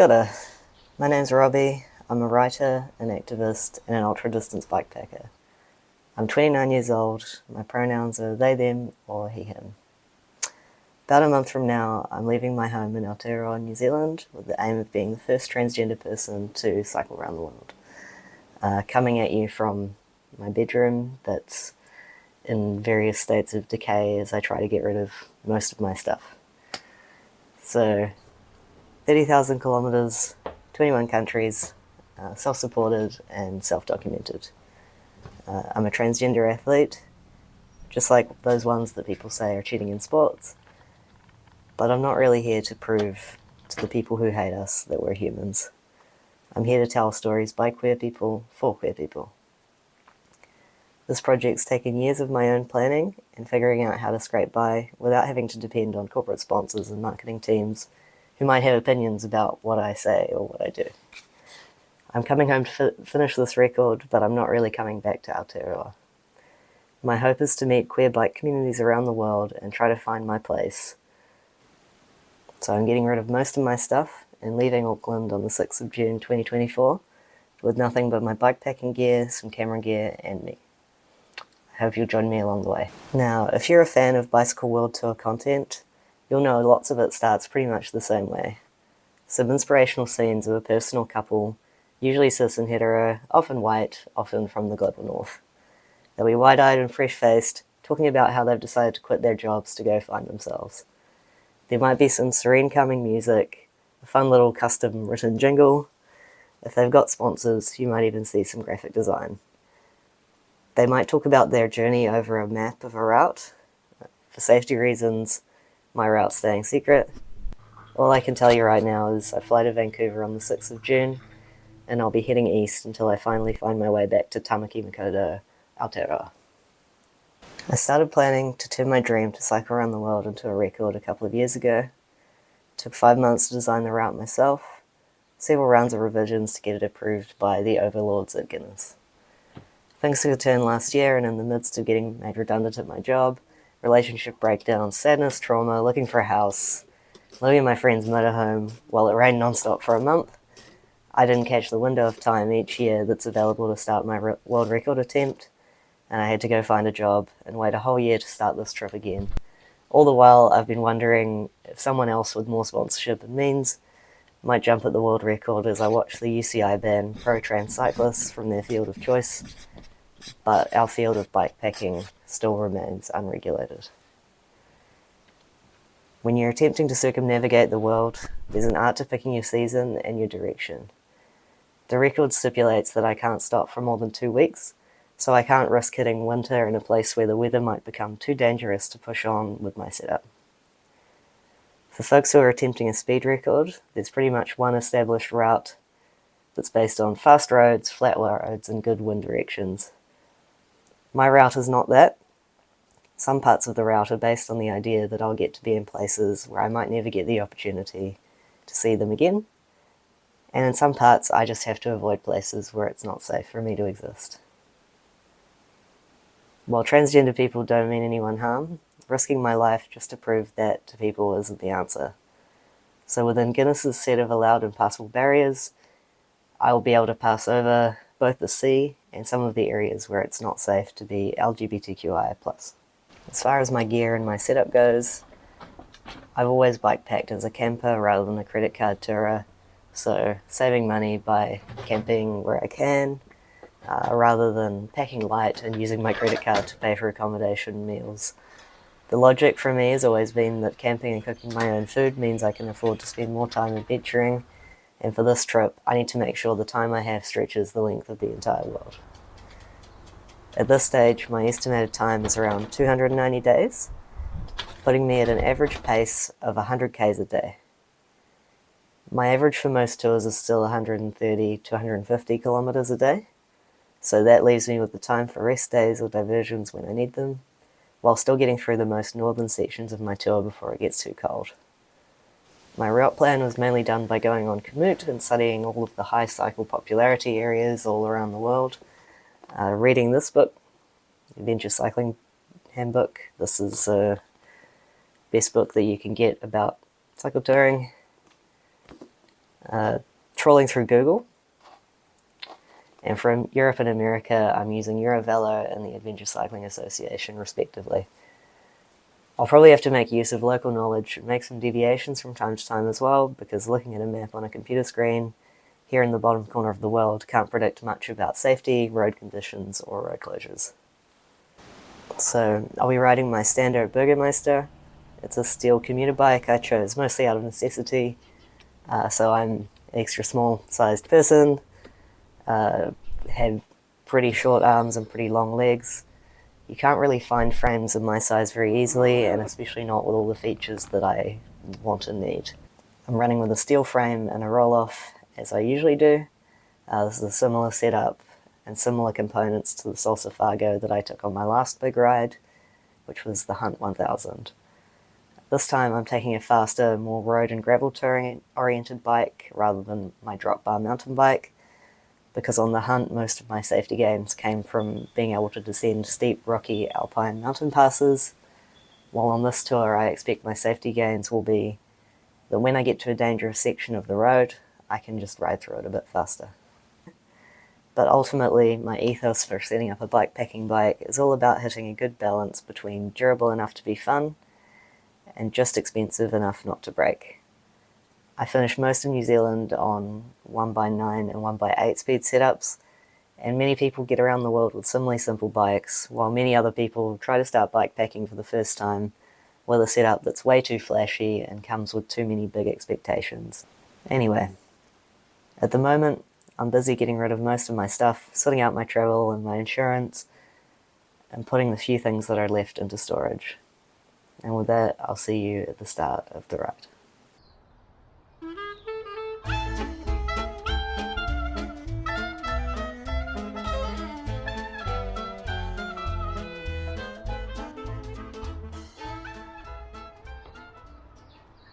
Kia ora. My name's Robbie. I'm a writer, an activist, and an ultra-distance bikepacker. I'm 29 years old. My pronouns are they, them, or he, him. About a month from now, I'm leaving my home in Aotearoa, New Zealand, with the aim of being the first transgender person to cycle around the world. Coming at you from my bedroom that's in various states of decay as I try to get rid of most of my stuff. So, 30,000 kilometres, 21 countries, self-supported and self-documented. I'm a transgender athlete, just like those ones that people say are cheating in sports, but I'm not really here to prove to the people who hate us that we're humans. I'm here to tell stories by queer people, for queer people. This project's taken years of my own planning and figuring out how to scrape by without having to depend on corporate sponsors and marketing teams who might have opinions about what I say or what I do. I'm coming home to finish this record, but I'm not really coming back to Aotearoa. My hope is to meet queer bike communities around the world and try to find my place. So I'm getting rid of most of my stuff and leaving Auckland on the 6th of June 2024 with nothing but my bikepacking gear, some camera gear, and me. I hope you'll join me along the way. Now, if you're a fan of Bicycle World Tour content, you'll know lots of it starts pretty much the same way. Some inspirational scenes of a personal couple, usually cis and hetero, often white, often from the global north. They'll be wide-eyed and fresh-faced, talking about how they've decided to quit their jobs to go find themselves. There might be some serene calming music, a fun little custom written jingle. If they've got sponsors, you might even see some graphic design. They might talk about their journey over a map of a route. For safety reasons, my route's staying secret. All I can tell you right now is I fly to Vancouver on the 6th of June, and I'll be heading east until I finally find my way back to Tamaki Makaurau, Aotearoa. I started planning to turn my dream to cycle around the world into a record a couple of years ago. It took 5 months to design the route myself, several rounds of revisions to get it approved by the overlords at Guinness. Things took a turn last year, and in the midst of getting made redundant at my job, relationship breakdowns, sadness, trauma, looking for a house, living in my friend's motorhome while it rained non-stop for a month, I didn't catch the window of time each year that's available to start my world record attempt, and I had to go find a job and wait a whole year to start this trip again. All the while, I've been wondering if someone else with more sponsorship and means might jump at the world record as I watch the UCI ban pro-trans cyclists from their field of choice, but our field of bikepacking still remains unregulated. When you're attempting to circumnavigate the world, there's an art to picking your season and your direction. The record stipulates that I can't stop for more than 2 weeks, so I can't risk hitting winter in a place where the weather might become too dangerous to push on with my setup. For folks who are attempting a speed record, there's pretty much one established route that's based on fast roads, flat roads, and good wind directions. My route is not that. Some parts of the route are based on the idea that I'll get to be in places where I might never get the opportunity to see them again, and in some parts I just have to avoid places where it's not safe for me to exist. While transgender people don't mean anyone harm, risking my life just to prove that to people isn't the answer. So within Guinness's set of allowed and passable barriers, I will be able to pass over both the sea and some of the areas where it's not safe to be LGBTQIA+. As far as my gear and my setup goes, I've always bikepacked as a camper rather than a credit card tourer, so saving money by camping where I can, rather than packing light and using my credit card to pay for accommodation and meals. The logic for me has always been that camping and cooking my own food means I can afford to spend more time adventuring, and for this trip, I need to make sure the time I have stretches the length of the entire world. At this stage, my estimated time is around 290 days, putting me at an average pace of 100 k's a day. My average for most tours is still 130 to 150 kilometers a day, so that leaves me with the time for rest days or diversions when I need them, while still getting through the most northern sections of my tour before it gets too cold. My route plan was mainly done by going on Komoot and studying all of the high cycle popularity areas all around the world, reading this book, Adventure Cycling Handbook. This is the best book that you can get about cycle touring. trawling through Google. And from Europe and America, I'm using Eurovelo and the Adventure Cycling Association, respectively. I'll probably have to make use of local knowledge and make some deviations from time to time as well, because looking at a map on a computer screen here in the bottom corner of the world can't predict much about safety, road conditions, or road closures. So I'll be riding my standard Bürgermeister. It's a steel commuter bike I chose mostly out of necessity. So I'm an extra small sized person, have pretty short arms and pretty long legs. You can't really find frames of my size very easily, and especially not with all the features that I want and need. I'm running with a steel frame and a roll-off, as I usually do. This is a similar setup and similar components to the Salsa Fargo that I took on my last big ride, which was the Hunt 1000. This time I'm taking a faster, more road and gravel touring oriented bike rather than my drop bar mountain bike, because on the Hunt most of my safety gains came from being able to descend steep, rocky, alpine mountain passes, while on this tour I expect my safety gains will be that when I get to a dangerous section of the road, I can just ride through it a bit faster. But ultimately, my ethos for setting up a bikepacking bike is all about hitting a good balance between durable enough to be fun and just expensive enough not to break. I finished most of New Zealand on 1x9 and 1x8 speed setups, and many people get around the world with similarly simple bikes, while many other people try to start bikepacking for the first time with a setup that's way too flashy and comes with too many big expectations. Anyway, at the moment, I'm busy getting rid of most of my stuff, sorting out my travel and my insurance, and putting the few things that are left into storage. And with that, I'll see you at the start of the ride.